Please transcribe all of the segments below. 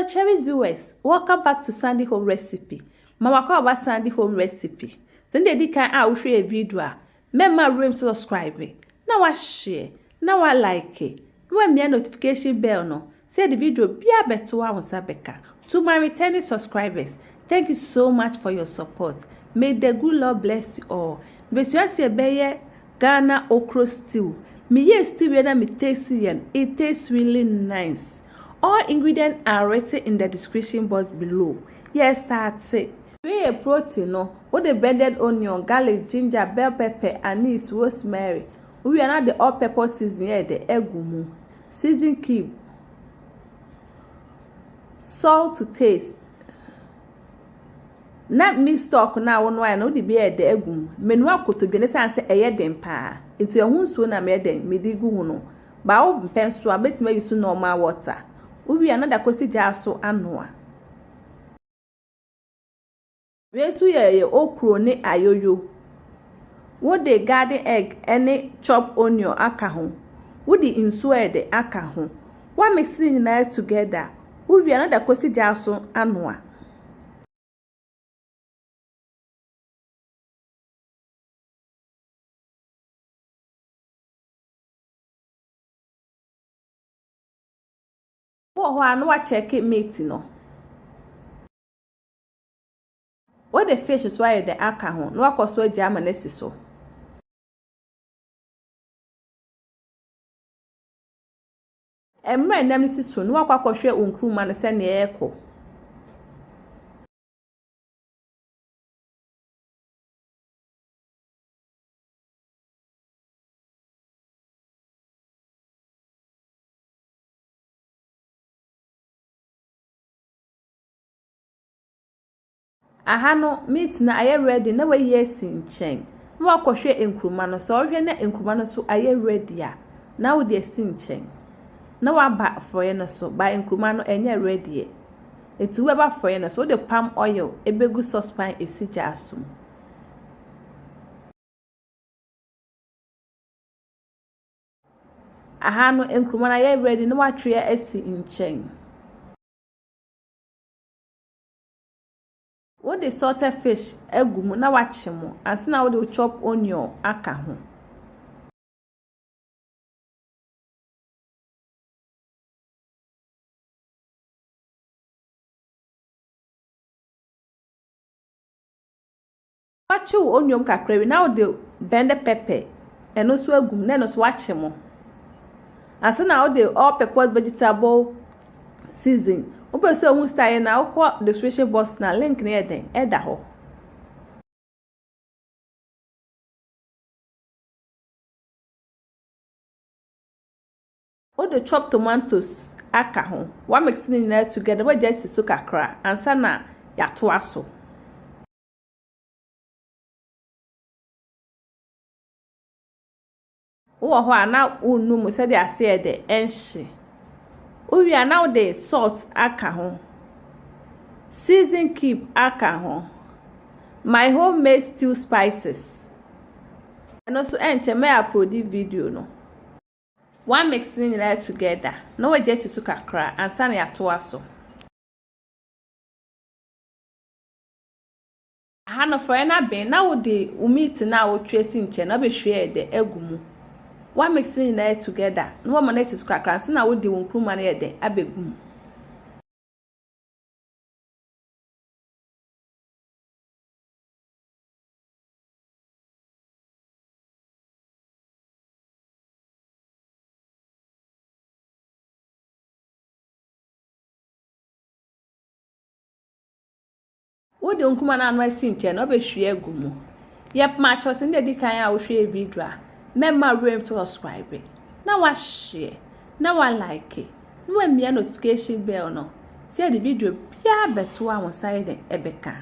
cherished viewers, welcome back to Sandy Home Recipe. Mama call about Sandy Home Recipe. Send the kind I will share a video. Remember room to subscribe me. Now I share. Now I like it. When me a notification bell no. Say the video be a better one Sabeka. To my returning subscribers, thank you so much for your support. May the good Lord bless you all. But you see a Ghanaian Okro stew. Me yes stew me tasty and it tastes really nice. All ingredients are written in the description box below. Yes, that's it. We a protein no, with the blended onion, garlic, ginger, bell pepper, anise, rosemary. We are not the all-purpose season here, the egg gumu. Season cube. Salt to taste. Not me stock now on wine no the beer the egg gumu. Menua koto bi ne say eye den pa. Into ehun so na me den me di gu no. Ba o penso abetime use normal water. We another kosi jaso anoa. We su ye okro ne ayoyo. What the garden egg any chop onion aka ho. What the insuo de aka ho. What mixing nice together. We another kosi jaso anoa. What no check it meat no. What the fish is why the aka ho no akoso jama nesi so. Emre nam nesi so no akwakohwe onkruma no se ne eko. Aha no meat na aye ready na we yes nchen. No akohwe enkruma no so ohwe na enkruma no so aye ready a. Na wo de nchen. Na wa ba froye no so ba enkruma no enye ready e. Etu we ba froye no so de palm oil ebegu saucepan esija asum. Aha no enkruma na aye ready na wa twe esi nchen. What the salted fish egumu na wachimo and now what the chop onion aka ho. Wachu onion kakrewi now the bend pepper and also egum na no so wachimo. And now the all purpose vegetable season. Open so who stay na ukọ description box na link na eden eda ho. O the chop tomatoes aka ho. What mix it together we just so kakra ansa na ya to aso. Wo ho ana unu mu se de ase de enhye. We are now the salt aka ho. Season cube aka ho. My homemade stew spices. And also enche me upload video no. One mixing it together. No we just so kakra and san ya to aso. Aha no for na ben na wo de meat na wo twesi nche na be hwe de egumu. One mixing it together. No one manage to kakra na wo de won kruma na ye de abegum. Wo de nkuma na anwa sinche na obehwe agumu. Yep ma cho sin de dikan a wo hwe video a. Member room to subscribe. Now I share. Now I like it. No me notification bell no. See the video bia beto one side ebeka.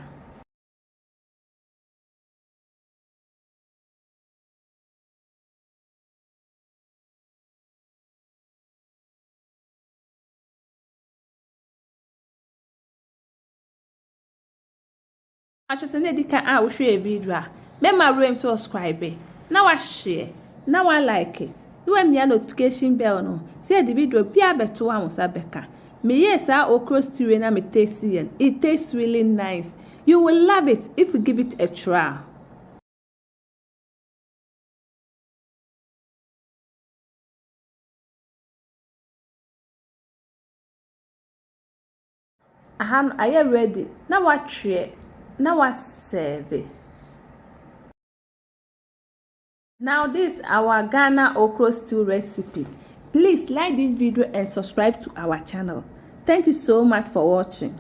Acho se ne dikan a wo hwe video a. Member room to subscribe. Now I share. Now I like it. No me notification bell no. See the video bia beto one sabeka. Me yes, our okra stew na me tasty and it tastes really nice. You will love it if you give it a try. Are you ready? Now what tray? Now what serve? Now this our Ghana okra stew recipe. Please like this video and subscribe to our channel. Thank you so much for watching.